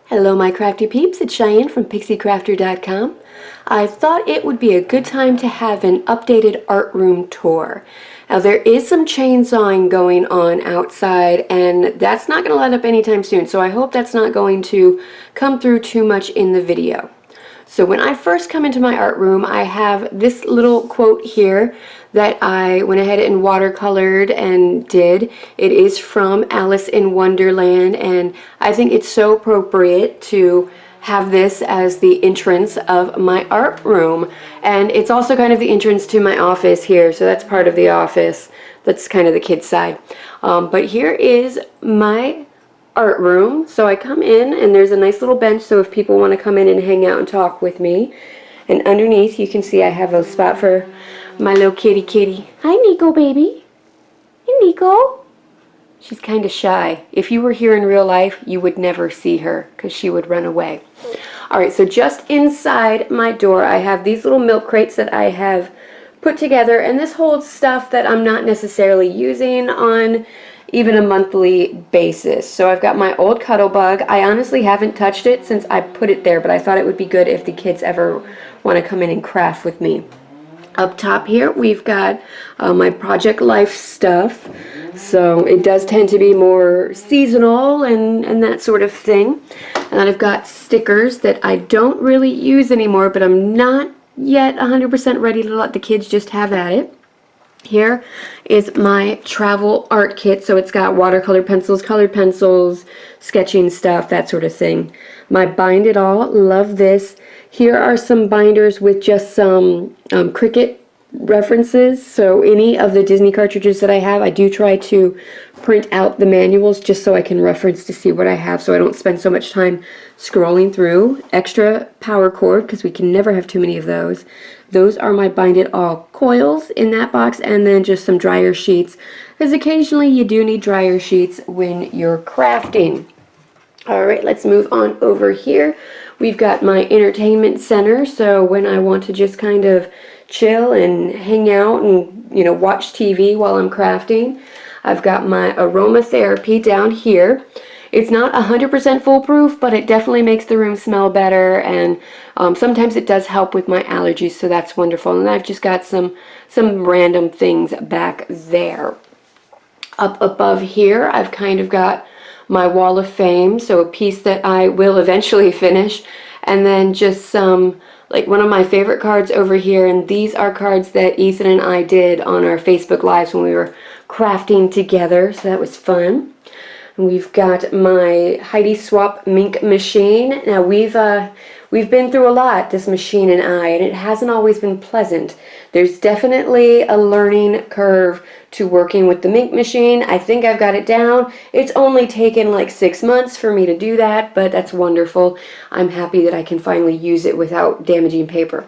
Hello my crafty peeps, it's Cheyenne from PIXIECrafter.com. I thought it would be a good time to have an updated art room tour. Now there is some chainsawing going on outside and that's not going to let up anytime soon, so I hope that's not going to come through too much in the video. So when I first come into my art room, I have this little quote here that I went ahead and watercolored and did. It is from Alice in Wonderland, and I think it's so appropriate to have this as the entrance of my art room. And it's also kind of the entrance to my office here, so that's part of the office. That's kind of the kids' side. But here is my art room. So I come in and there's a nice little bench, so if people want to come in and hang out and talk with me. And underneath you can see I have a spot for my little kitty. Hi Nico baby. Hey Nico. She's kind of shy. If you were here in real life you would never see her because she would run away. Alright, so just inside my door I have these little milk crates that I have put together, and this holds stuff that I'm not necessarily using on even a monthly basis. So I've got my old cuddle bug. I honestly haven't touched it since I put it there, but I thought it would be good if the kids ever want to come in and craft with me. Up top here we've got my Project Life stuff. So it does tend to be more seasonal and that sort of thing. And then I've got stickers that I don't really use anymore, but I'm not yet 100% ready to let the kids just have at it. Here is my travel art kit, so it's got watercolor pencils, colored pencils, sketching stuff, that sort of thing. My Bind It All, love this. Here are some binders with just some Cricut references, so any of the Disney cartridges that I have, I do try to print out the manuals just so I can reference to see what I have, so I don't spend so much time scrolling through. Extra power cord, because we can never have too many of those. Those are my Bind It All coils in that box, and then just some dryer sheets, because occasionally you do need dryer sheets when you're crafting. Alright, let's move on over here. We've got my entertainment center, so when I want to just kind of chill and hang out and, you know, watch TV while I'm crafting, I've got my aromatherapy down here. It's not 100% foolproof, but it definitely makes the room smell better, and sometimes it does help with my allergies, so that's wonderful. And I've just got some random things back there. Up above here, I've kind of got my Wall of Fame, so a piece that I will eventually finish, and then just some, like one of my favorite cards over here, and these are cards that Ethan and I did on our Facebook Lives when we were crafting together, so that was fun. We've got my Heidi Swap Mink machine. Now we've been through a lot, this machine and I, and it hasn't always been pleasant. There's definitely a learning curve to working with the Mink machine. I think I've got it down. It's only taken like 6 months for me to do that, but that's wonderful. I'm happy that I can finally use it without damaging paper.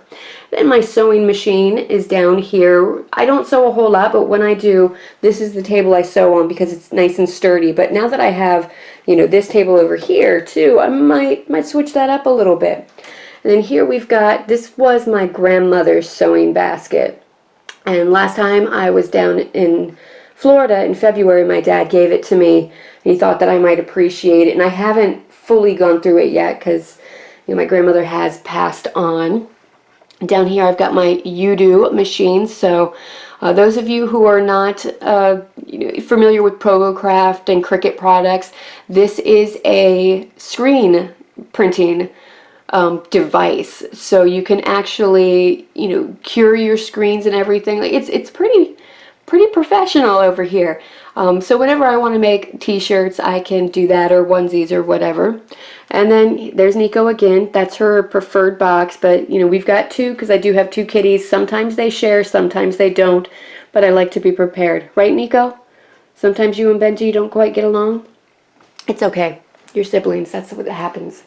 Then my sewing machine is down here. I don't sew a whole lot, but when I do, this is the table I sew on because it's nice and sturdy. But now that I have, you know, this table over here too, I might switch that up a little bit. And then here we've got, this was my grandmother's sewing basket. And last time I was down in Florida in February, my dad gave it to me. He thought that I might appreciate it, and I haven't fully gone through it yet because, you know, my grandmother has passed on. Down here I've got my U-Do machine, so those of you who are not familiar with Progocraft and Cricut products, this is a screen printing device, so you can actually, you know, cure your screens and everything. Like it's pretty professional over here. So whenever I want to make t-shirts, I can do that, or onesies or whatever. And then there's Nico again. That's her preferred box, but you know, we've got two because I do have two kitties. Sometimes they share, sometimes they don't, but I like to be prepared. Right, Nico? Sometimes you and Benji don't quite get along. It's okay. You're siblings. That's what happens.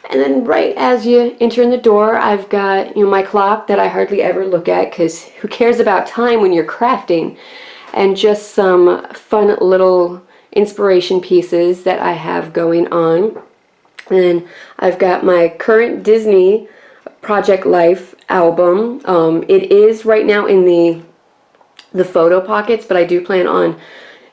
And then right as you enter in the door, I've got, you know, my clock that I hardly ever look at because who cares about time when you're crafting, and just some fun little inspiration pieces that I have going on. And then I've got my current Disney Project Life album. It is right now in the photo pockets, but I do plan on,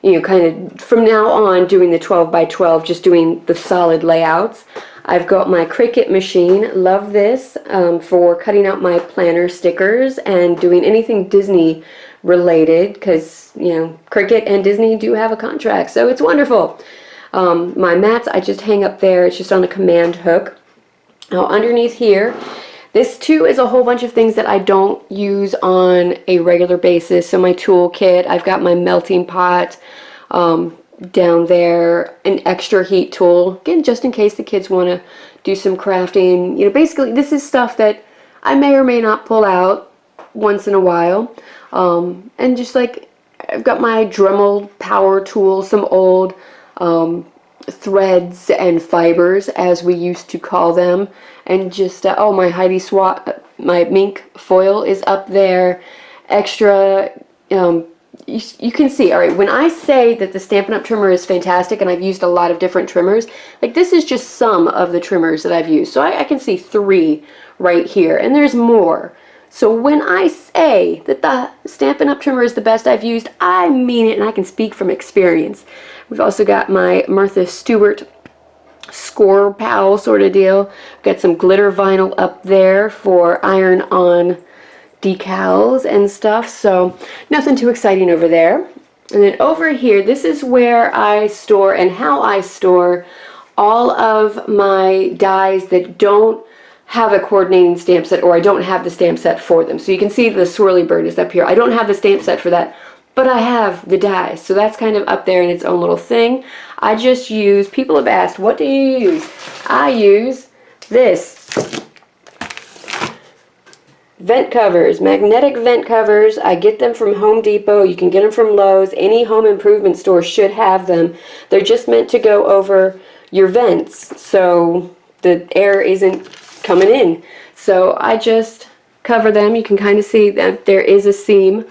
you know, kind of from now on doing the 12 by 12, just doing the solid layouts. I've got my Cricut machine. Love this for cutting out my planner stickers and doing anything Disney related, because, you know, Cricut and Disney do have a contract, so it's wonderful. My mats I just hang up there. It's just on a command hook. Now underneath here, this too is a whole bunch of things that I don't use on a regular basis. So my tool kit, I've got my melting pot down there, an extra heat tool, again, just in case the kids want to do some crafting. You know, basically this is stuff that I may or may not pull out once in a while. And just like, I've got my Dremel power tool, some old threads and fibers, as we used to call them, and just oh, my Heidi Swat, my mink foil is up there, extra. You can see, all right, when I say that the Stampin' Up! Trimmer is fantastic, and I've used a lot of different trimmers, like this is just some of the trimmers that I've used. So I can see 3 right here, and there's more. So when I say that the Stampin' Up! Trimmer is the best I've used, I mean it, and I can speak from experience. We've also got my Martha Stewart score pal sort of deal. Got some glitter vinyl up there for iron-on decals and stuff, so nothing too exciting over there. And then over here, this is where I store and how I store all of my dies that don't have a coordinating stamp set, or I don't have the stamp set for them. So you can see the swirly bird is up here. I don't have the stamp set for that, but I have the dies, so that's kind of up there in its own little thing. I just use, people have asked, what do you use? I use this. Vent covers, magnetic vent covers. I get them from Home Depot. You can get them from Lowe's. Any home improvement store should have them. They're just meant to go over your vents so the air isn't coming in. So I just cover them. You can kind of see that there is a seam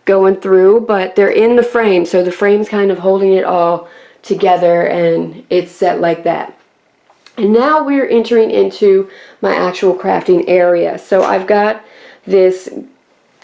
going through, but they're in the frame, so the frame's kind of holding it all together, and it's set like that. And now we're entering into my actual crafting area. So I've got this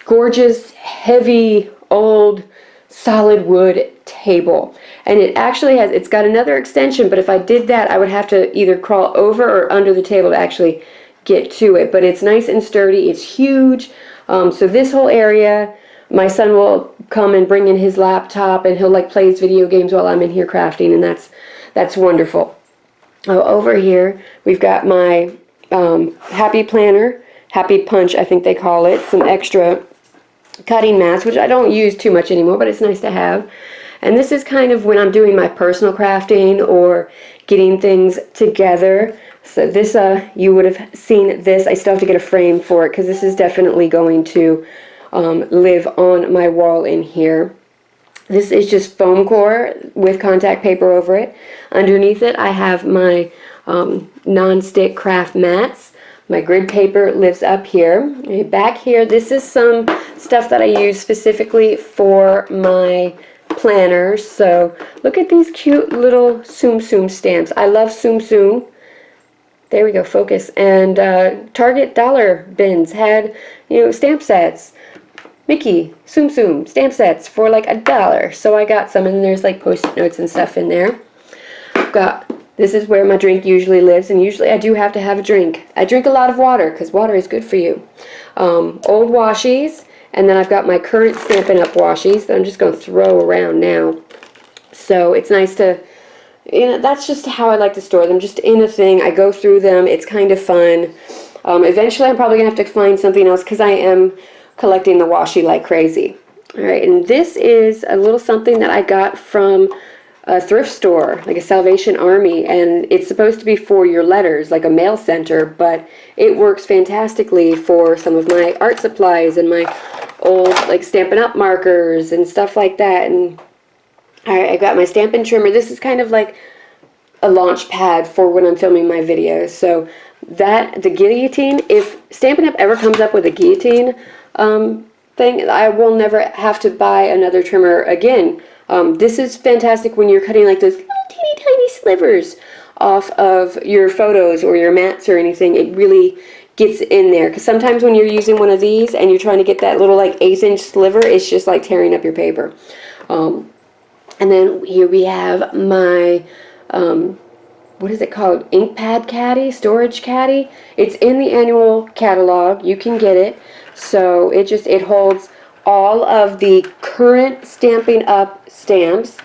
gorgeous, heavy, old, solid wood table. And it actually has, it's got another extension, but if I did that, I would have to either crawl over or under the table to actually get to it. But it's nice and sturdy. It's huge. So this whole area, my son will come and bring in his laptop, and he'll like play his video games while I'm in here crafting, and that's wonderful. Over here, we've got my Happy Planner, Happy Punch, I think they call it, some extra cutting mats, which I don't use too much anymore, but it's nice to have. And this is kind of when I'm doing my personal crafting or getting things together. So this, you would have seen this. I still have to get a frame for it, because this is definitely going to live on my wall in here. This is just foam core with contact paper over it. Underneath it, I have my non-stick craft mats. My grid paper lives up here. Back here, this is some stuff that I use specifically for my planners. So look at these cute little Tsum Tsum stamps. I love Tsum Tsum. There we go, focus. And Target dollar bins had, you know, stamp sets. Mickey, Tsum Tsum, stamp sets for like $1. So I got some, and there's like post-it notes and stuff in there. This is where my drink usually lives, and usually I do have to have a drink. I drink a lot of water, because water is good for you. Old washies, and then I've got my current Stampin' Up! Washies that I'm just going to throw around now. So it's nice to, you know, that's just how I like to store them, just in a thing. I go through them. It's kind of fun. Eventually I'm probably going to have to find something else, because I am collecting the washi like crazy. Alright, and this is a little something that I got from a thrift store, like a Salvation Army, and it's supposed to be for your letters, like a mail center, but it works fantastically for some of my art supplies and my old like Stampin' Up! Markers and stuff like that. And I got my Stampin' trimmer. This is kind of like a launch pad for when I'm filming my videos. So that, the guillotine, if Stampin' Up! Ever comes up with a guillotine thing, I will never have to buy another trimmer again. This is fantastic when you're cutting like those little teeny tiny slivers off of your photos or your mats or anything. It really gets in there, because sometimes when you're using one of these and you're trying to get that little like 1/8 inch sliver, it's just like tearing up your paper. And then here we have my, what is it called? Ink pad caddy, storage caddy. It's in the annual catalog. You can get it. So it holds all of the current Stampin' Up! Stamps,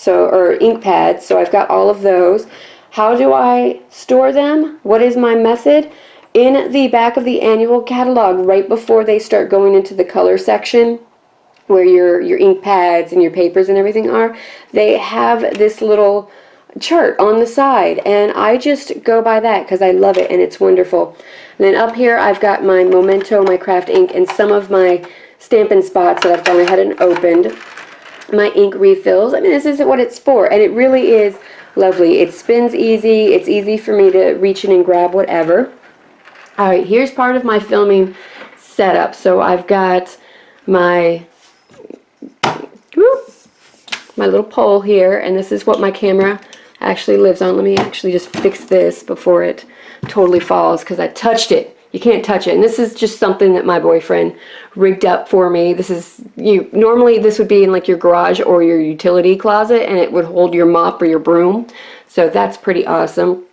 or ink pads. So I've got all of those. How do I store them? What is my method? In the back of the annual catalog, right before they start going into the color section, where your ink pads and your papers and everything are, they have this little chart on the side, and I just go by that because I love it and it's wonderful. And then up here I've got my Memento, my craft ink, and some of my Stampin' spots that I've gone ahead and opened. My ink refills. I mean, this isn't what it's for, and it really is lovely. It spins easy. It's easy for me to reach in and grab whatever. Alright, here's part of my filming setup. So I've got my little pole here, and this is what my camera actually lives on. Let me actually just fix this before it totally falls, because I touched it. You can't touch it. And this is just something that my boyfriend rigged up for me. This is, normally this would be in like your garage or your utility closet, and it would hold your mop or your broom. So that's pretty awesome.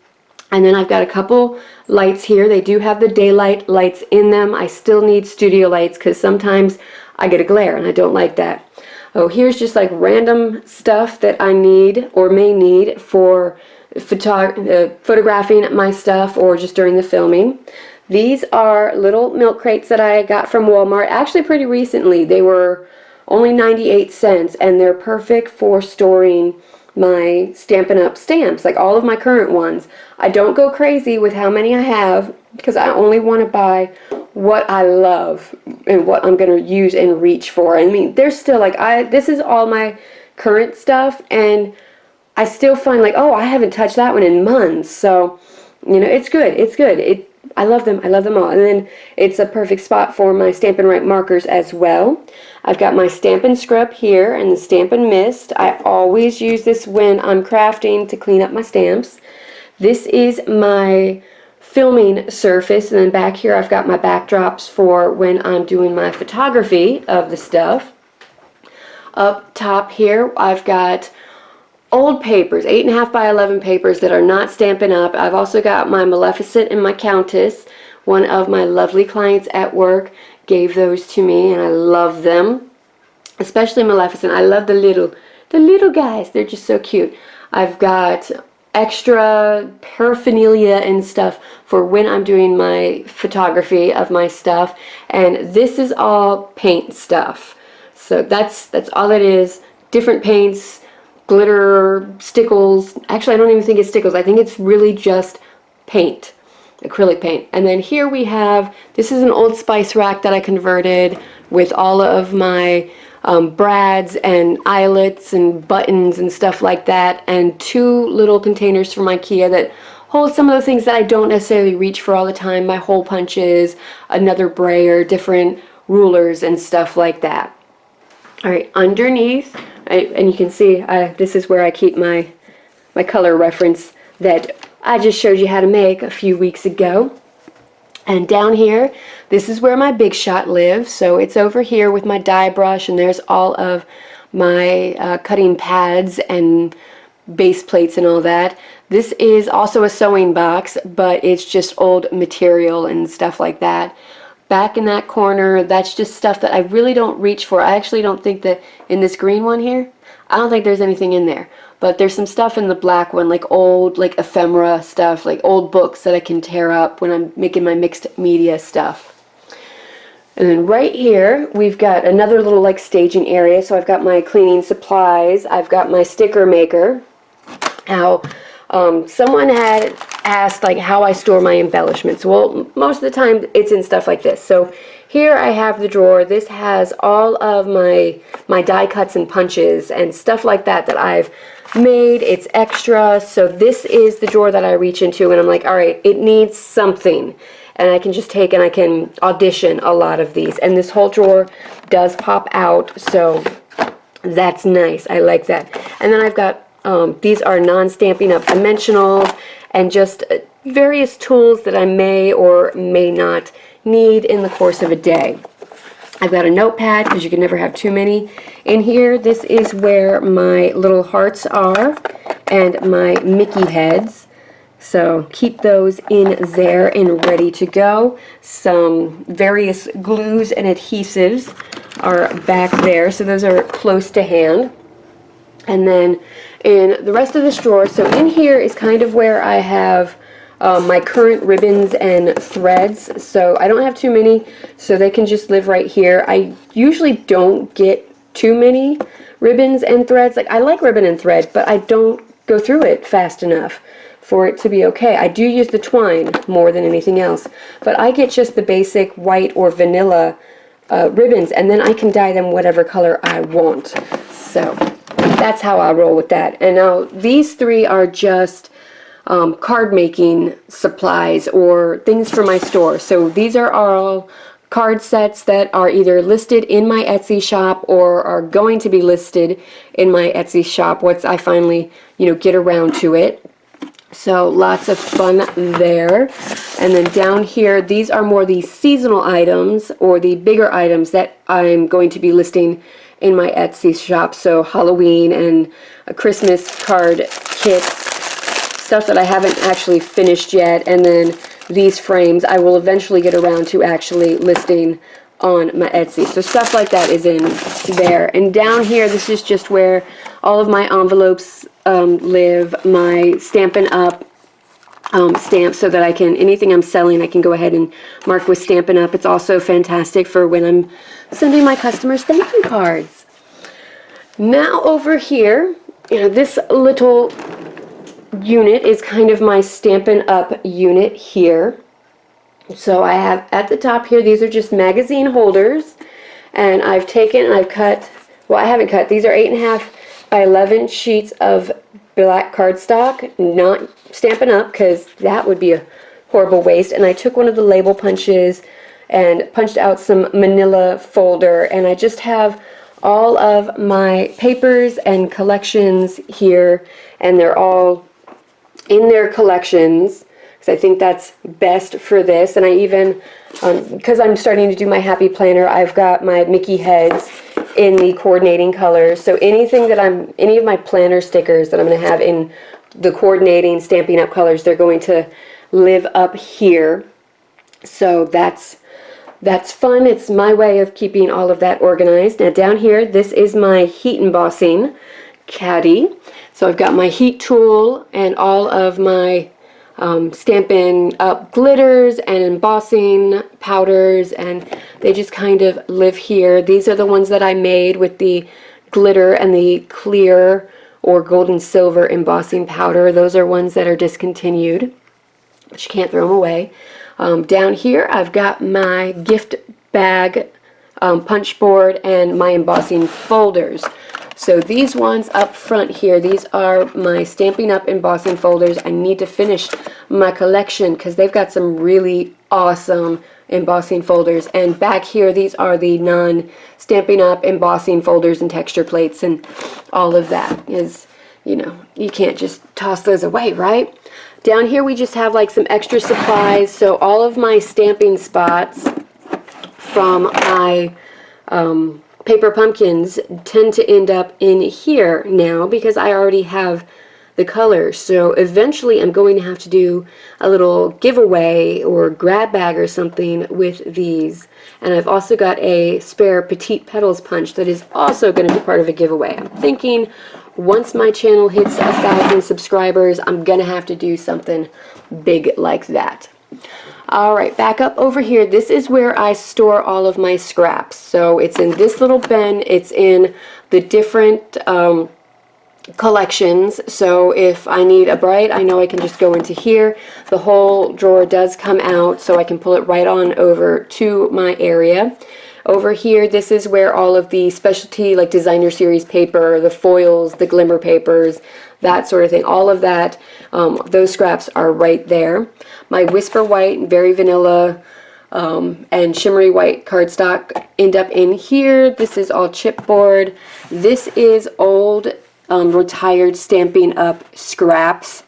And then I've got a couple lights here. They do have the daylight lights in them. I still need studio lights because sometimes I get a glare and I don't like that. Oh, here's just like random stuff that I need or may need for photographing my stuff or just during the filming. These are little milk crates that I got from Walmart actually pretty recently. They were only 98 cents, and they're perfect for storing my Stampin' Up! Stamps, like all of my current ones. I don't go crazy with how many I have because I only want to buy what I love and what I'm going to use and reach for. I mean, there's still like, this is all my current stuff, and I still find like, oh, I haven't touched that one in months. So, it's good. It's good. I love them. I love them all. And then it's a perfect spot for my Stampin' Write markers as well. I've got my Stampin' Scrub here and the Stampin' Mist. I always use this when I'm crafting to clean up my stamps. This is my filming surface, and then back here I've got my backdrops for when I'm doing my photography of the stuff. Up top here I've got old papers, 8.5 by 11 papers that are not Stampin' Up. I've also got my Maleficent and my Countess. One of my lovely clients at work gave those to me, and I love them. Especially Maleficent. I love the little guys. They're just so cute. I've got extra paraphernalia and stuff for when I'm doing my photography of my stuff, and this is all paint stuff. So that's all it is. Different paints, glitter, stickles. Actually, I don't even think it's stickles. I think it's really just paint, acrylic paint. And then here we have, this is an old spice rack that I converted with all of my brads and eyelets and buttons and stuff like that, and 2 little containers from IKEA that hold some of the things that I don't necessarily reach for all the time. My hole punches, another brayer, different rulers and stuff like that. Alright, underneath, and you can see this is where I keep my color reference that I just showed you how to make a few weeks ago. And down here, this is where my Big Shot lives. So it's over here with my die brush, and there's all of my cutting pads and base plates and all that. This is also a sewing box, but it's just old material and stuff like that. Back in that corner, that's just stuff that I really don't reach for. I actually don't think that in this green one here, I don't think there's anything in there. But there's some stuff in the black one, like old, like ephemera stuff, like old books that I can tear up when I'm making my mixed media stuff. And then right here, we've got another little like staging area. So I've got my cleaning supplies. I've got my sticker maker. Now, someone had asked like how I store my embellishments. Well, most of the time it's in stuff like this. So here I have the drawer. This has all of my die cuts and punches and stuff like that that I've made. It's extra. So this is the drawer that I reach into, and I'm like, all right, it needs something. And I can just take and I can audition a lot of these. And this whole drawer does pop out, so that's nice. I like that. And then I've got, these are non-Stampin' Up! Dimensionals, and just various tools that I may or may not need in the course of a day. I've got a notepad because you can never have too many. In here, this is where my little hearts are and my Mickey heads. So keep those in there and ready to go. Some various glues and adhesives are back there, so those are close to hand. And then in the rest of this drawer, so in here is kind of where I have my current ribbons and threads. So I don't have too many, so they can just live right here. I usually don't get too many ribbons and threads. Like, I like ribbon and thread, but I don't go through it fast enough for it to be okay. I do use the twine more than anything else, but I get just the basic white or vanilla ribbons, and then I can dye them whatever color I want. So that's how I roll with that. And now these three are just card making supplies or things for my store. So these are all card sets that are either listed in my Etsy shop or are going to be listed in my Etsy shop once I finally, get around to it. So lots of fun there. And then down here, these are more the seasonal items or the bigger items that I'm going to be listing in my Etsy shop. So Halloween and Christmas card kits, stuff that I haven't actually finished yet. And then these frames I will eventually get around to actually listing on my Etsy. So stuff like that is in there. And down here, this is just where all of my envelopes live, my Stampin' Up stamps, so that I can, anything I'm selling, I can go ahead and mark with Stampin' Up. It's also fantastic for when I'm sending my customers thank you cards. Now over here, this little unit is kind of my Stampin' Up unit here. So I have at the top here, these are just magazine holders, and I've taken and I've cut, well, I haven't cut, these are 8.5 by 11 sheets of black cardstock, not Stampin' Up because that would be a horrible waste. And I took one of the label punches and punched out some manila folder, and I just have all of my papers and collections here, and they're all in their collections because I think that's best for this. And I even, because I'm starting to do my happy planner, I've got my Mickey heads in the coordinating colors. So anything that any of my planner stickers that I'm going to have in the coordinating Stampin' Up colors, they're going to live up here. So that's fun. It's my way of keeping all of that organized. Now down here, this is my heat embossing caddy. So I've got my heat tool and all of my Stampin' Up glitters and embossing powders, and they just kind of live here. These are the ones that I made with the glitter and the clear or gold and silver embossing powder. Those are ones that are discontinued, but you can't throw them away. Down here, I've got my gift bag punch board and my embossing folders. So these ones up front here, these are my Stampin' Up embossing folders. I need to finish my collection because they've got some really awesome embossing folders. And back here, these are the non-Stampin' Up embossing folders and texture plates, and all of that is, you can't just toss those away, right? Down here, we just have like some extra supplies. So all of my stamping spots from my paper pumpkins tend to end up in here now because I already have the colors. So eventually I'm going to have to do a little giveaway or grab bag or something with these. And I've also got a spare Petite Petals punch that is also going to be part of a giveaway. I'm thinking once my channel hits 1,000 subscribers, I'm going to have to do something big like that. Alright, back up over here. This is where I store all of my scraps. So it's in this little bin. It's in the different collections. So if I need a bright, I know I can just go into here. The whole drawer does come out, so I can pull it right on over to my area. Over here, this is where all of the specialty, like designer series paper, the foils, the glimmer papers, that sort of thing, all of that, those scraps are right there. My Whisper White, Very Vanilla, and Shimmery White cardstock end up in here. This is all chipboard. This is old, retired Stampin' Up scraps,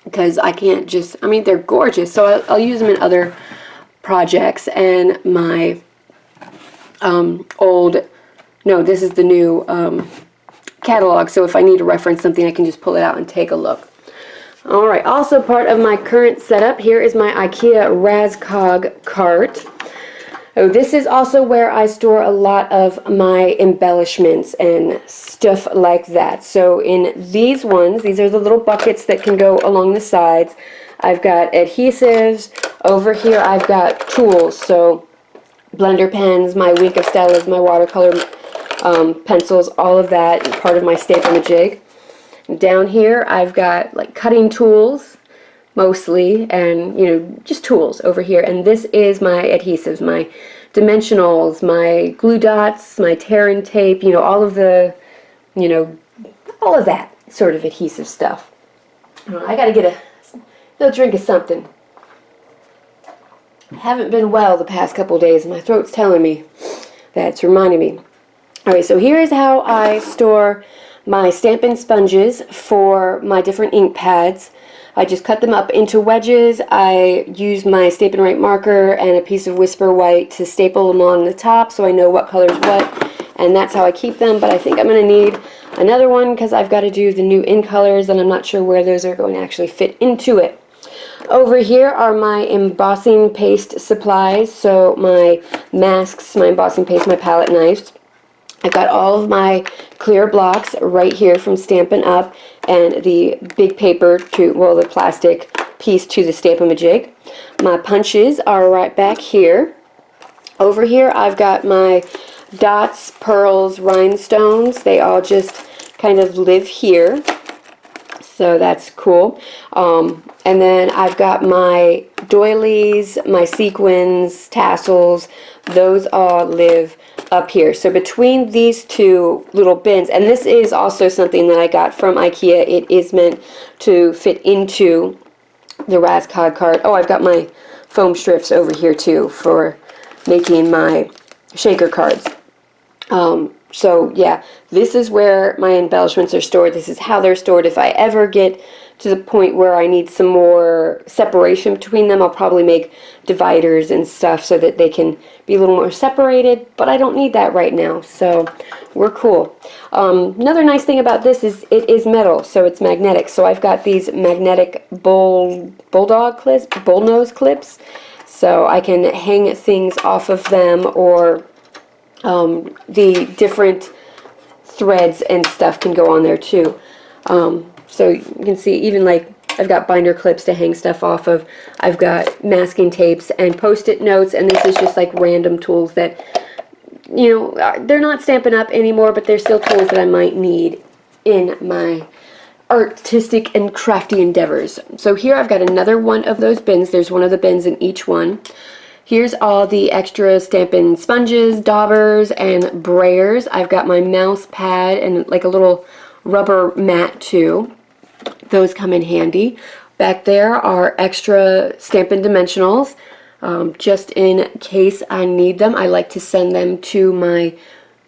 because I can't just, they're gorgeous, so I'll use them in other projects. And my old, no, this is the new catalog, so if I need to reference something, I can just pull it out and take a look. Alright, also part of my current setup, here is my IKEA Raskog cart. Oh, this is also where I store a lot of my embellishments and stuff like that. So in these ones, these are the little buckets that can go along the sides. I've got adhesives. Over here I've got tools, so blender pens, my Wink of Stellas, my watercolor pencils, all of that, part of my Staple-A-Jig. Down here I've got like cutting tools mostly, and just tools over here. And this is my adhesives, my dimensionals, my glue dots, my tear and tape, all of the, all of that sort of adhesive stuff. I gotta get a drink of something. I haven't been well the past couple days. My throat's telling me that. It's reminding me. Alright, so here's how I store my Stampin' sponges for my different ink pads. I just cut them up into wedges. I use my Stampin' Right marker and a piece of Whisper White to staple them on the top so I know what color's what, and that's how I keep them. But I think I'm going to need another one because I've got to do the new in colors, and I'm not sure where those are going to actually fit into it. Over here are my embossing paste supplies, so my masks, my embossing paste, my palette knives. I've got all of my clear blocks right here from Stampin' Up, and the big paper to, well, the plastic piece to the Staple-A-Jig. My punches are right back here. Over here I've got my dots, pearls, rhinestones. They all just kind of live here, so that's cool. And then I've got my doilies, my sequins, tassels. Those all live up here. So between these two little bins, and this is also something that I got from IKEA. It is meant to fit into the Raskog cart. Oh, I've got my foam strips over here too for making my shaker cards. So yeah, this is where my embellishments are stored. This is how they're stored. If I ever get to the point where I need some more separation between them, I'll probably make dividers and stuff so that they can be a little more separated, but I don't need that right now, so we're cool. Another nice thing about this is it is metal, so it's magnetic. So I've got these magnetic bulldog clips, bullnose clips, so I can hang things off of them, or the different threads and stuff can go on there too. So you can see, even like I've got binder clips to hang stuff off of. I've got masking tapes and post-it notes, and this is just like random tools that, they're not Stampin' Up anymore, but they're still tools that I might need in my artistic and crafty endeavors. So here I've got another one of those bins. There's one of the bins in each one. Here's all the extra Stampin' sponges, daubers, and brayers. I've got my mouse pad and like a little rubber mat too. Those come in handy. Back there are extra Stampin' dimensionals, just in case I need them. I like to send them to my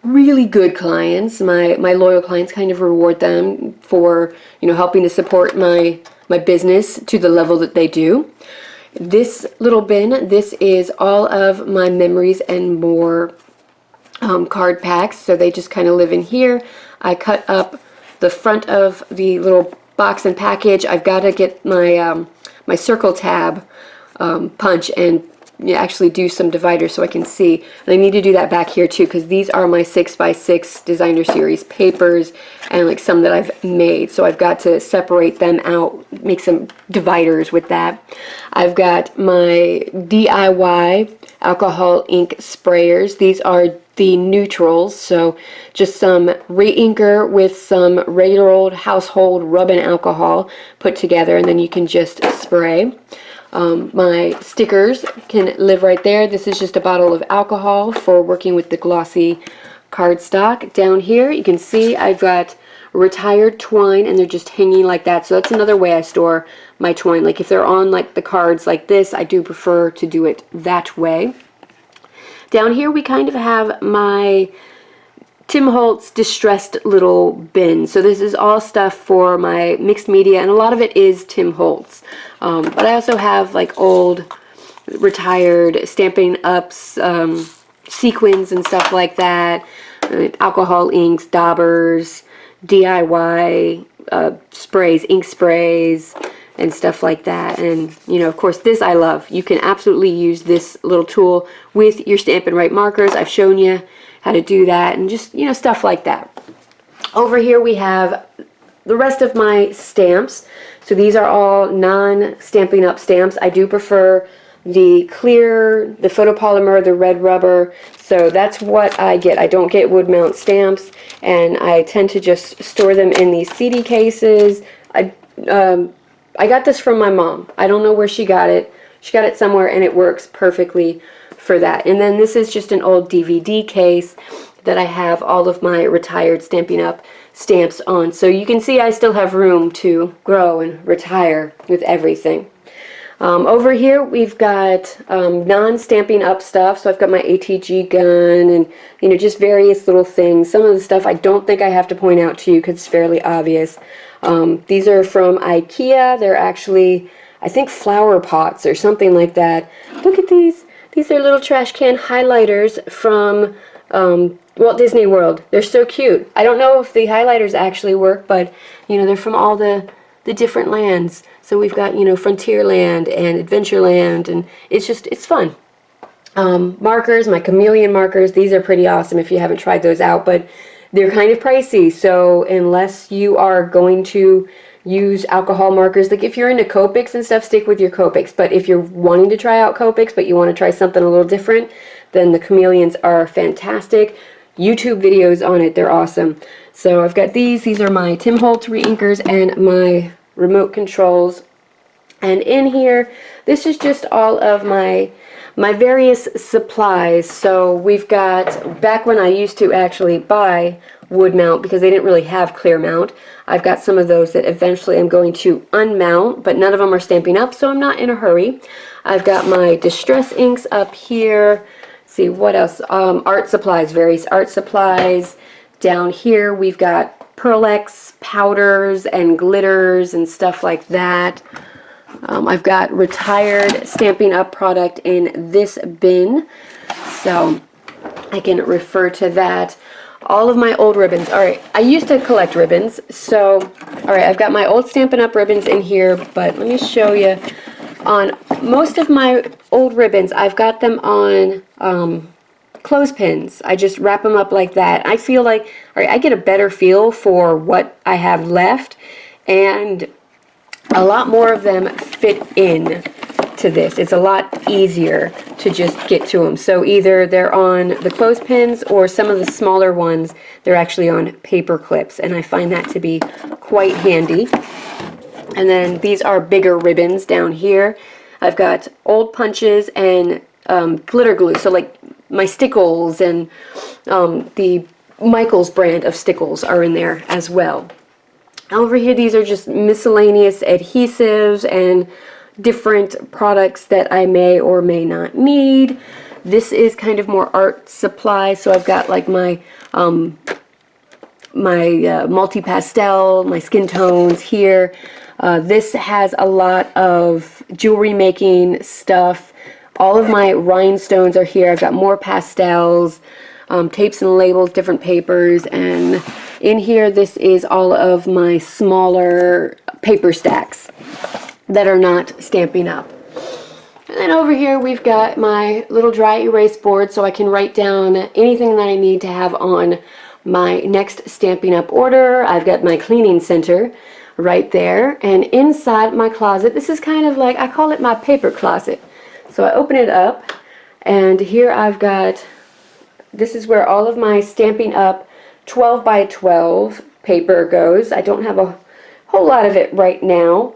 really good clients, my loyal clients, kind of reward them for helping to support my business to the level that they do. This little bin, this is all of my memories and more card packs, so they just kind of live in here. I cut up the front of the little box and package. I've got to get my my circle tab punch and actually do some dividers so I can see. And I need to do that back here too, because these are my 6x6 designer series papers and like some that I've made, so I've got to separate them out, make some dividers with that. I've got my DIY alcohol ink sprayers. These are the neutrals, so just some re-inker with some regular old household rubbing alcohol put together, and then you can just spray. My stickers can live right there. This is just a bottle of alcohol for working with the glossy cardstock. Down here you can see I've got retired twine, and they're just hanging like that, so that's another way I store my twine. Like if they're on like the cards like this, I do prefer to do it that way. Down here we kind of have my Tim Holtz distressed little bin. So this is all stuff for my mixed media, and a lot of it is Tim Holtz. But I also have like old retired Stampin' Up's sequins and stuff like that, alcohol inks, daubers, DIY sprays, ink sprays, and stuff like that. And you know, of course, this I love. You can absolutely use this little tool with your Stampin' Right markers. I've shown you how to do that, and just, you know, stuff like that. Over here we have the rest of my stamps. So these are all non-Stampin' Up stamps. I do prefer the clear, the photopolymer, the red rubber. So that's what I get. I don't get wood mount stamps, and I tend to just store them in these CD cases. I got this from my mom. I don't know where she got it. She got it somewhere, and it works perfectly for that. And then this is just an old DVD case that I have all of my retired Stampin' Up stamps on. So you can see I still have room to grow and retire with everything. Over here we've got non-Stampin' Up stuff. So I've got my ATG gun and, you know, just various little things. Some of the stuff I don't think I have to point out to you because it's fairly obvious. These are from IKEA. They're actually, I think, flower pots or something like that. Look at these. These are little trash can highlighters from Walt Disney World. They're so cute. I don't know if the highlighters actually work, but, you know, they're from all the different lands. So we've got, you know, Frontierland and Adventureland, and it's fun. Markers, my chameleon markers, these are pretty awesome if you haven't tried those out, but they're kind of pricey. So unless you are going to use alcohol markers, like if you're into Copics and stuff, stick with your Copics. But if you're wanting to try out Copics, but you want to try something a little different, then the chameleons are fantastic. YouTube videos on it, they're awesome. So I've got these are my Tim Holtz reinkers and my remote controls. And in here, this is just all of my various supplies. So we've got, back when I used to actually buy wood mount because they didn't really have clear mount, I've got some of those that eventually I'm going to unmount, but none of them are Stampin' Up, so I'm not in a hurry. I've got my distress inks up here. See, what else? Art supplies, various art supplies. Down here we've got Pearl-Ex powders and glitters and stuff like that. I've got retired Stampin' Up product in this bin, so I can refer to that. All of my old ribbons. Alright, I used to collect ribbons, so alright, I've got my old Stampin' Up ribbons in here, but let me show you. On most of my old ribbons, I've got them on clothespins. I just wrap them up like that. I feel like, alright, I get a better feel for what I have left, and a lot more of them fit in to this. It's a lot easier to just get to them. So either they're on the clothespins, or some of the smaller ones, they're actually on paper clips, and I find that to be quite handy. And then these are bigger ribbons down here. I've got old punches and glitter glue, so like my stickles and the Michaels brand of stickles are in there as well. Over here, these are just miscellaneous adhesives and different products that I may or may not need. This is kind of more art supply, so I've got like my multi-pastel, my skin tones here. This has a lot of jewelry making stuff. All of my rhinestones are here. I've got more pastels, tapes and labels, different papers, and in here this is all of my smaller paper stacks that are not Stampin' Up. And then over here we've got my little dry erase board, so I can write down anything that I need to have on my next Stampin' Up order. I've got my cleaning center right there, and inside my closet, this is kind of like, I call it my paper closet. So I open it up, and here I've got, this is where all of my Stampin' Up 12 by 12 paper goes. I don't have a whole lot of it right now.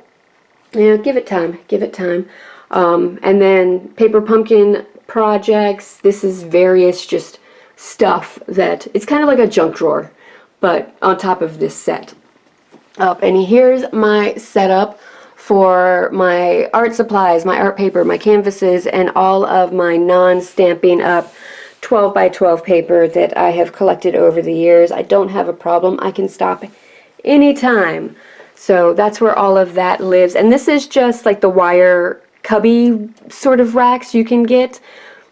You know, give it time, give it time. And then paper pumpkin projects. This is various just stuff that, it's kind of like a junk drawer, but on top of this set. And here's my setup for my art supplies, my art paper, my canvases, and all of my non-Stampin' Up 12 by 12 paper that I have collected over the years. I don't have a problem. I can stop anytime. So that's where all of that lives. And this is just like the wire cubby sort of racks you can get.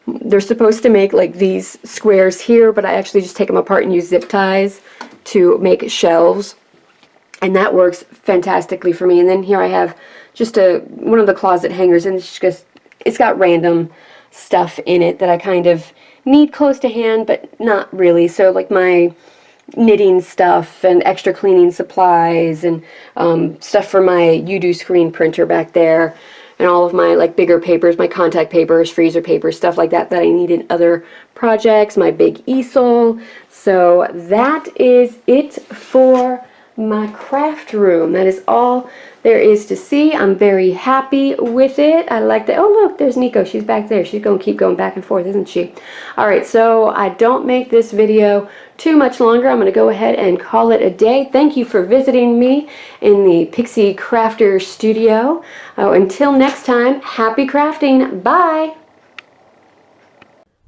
They're supposed to make like these squares here, but I actually just take them apart and use zip ties to make shelves, and that works fantastically for me. And then here I have just one of the closet hangers, and it's got random stuff in it that I kind of need close to hand, but not really. So like my knitting stuff and extra cleaning supplies and stuff for my UDO screen printer back there, and all of my like bigger papers, my contact papers, freezer papers, stuff like that I need in other projects, my big easel. So that is it for my craft room. That is all there is to see. I'm very happy with it. I like that. Oh look, there's Nico. She's back there. She's going to keep going back and forth, isn't she? Alright, so I don't make this video too much longer. I'm going to go ahead and call it a day. Thank you for visiting me in the PixieCrafter studio. Until next time, happy crafting. Bye!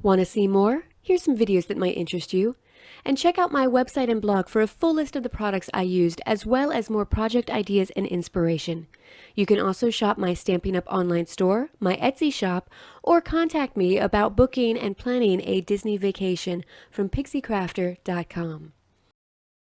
Want to see more? Here's some videos that might interest you. And check out my website and blog for a full list of the products I used, as well as more project ideas and inspiration. You can also shop my Stampin' Up! Online store, my Etsy shop, or contact me about booking and planning a Disney vacation from PixieCrafter.com.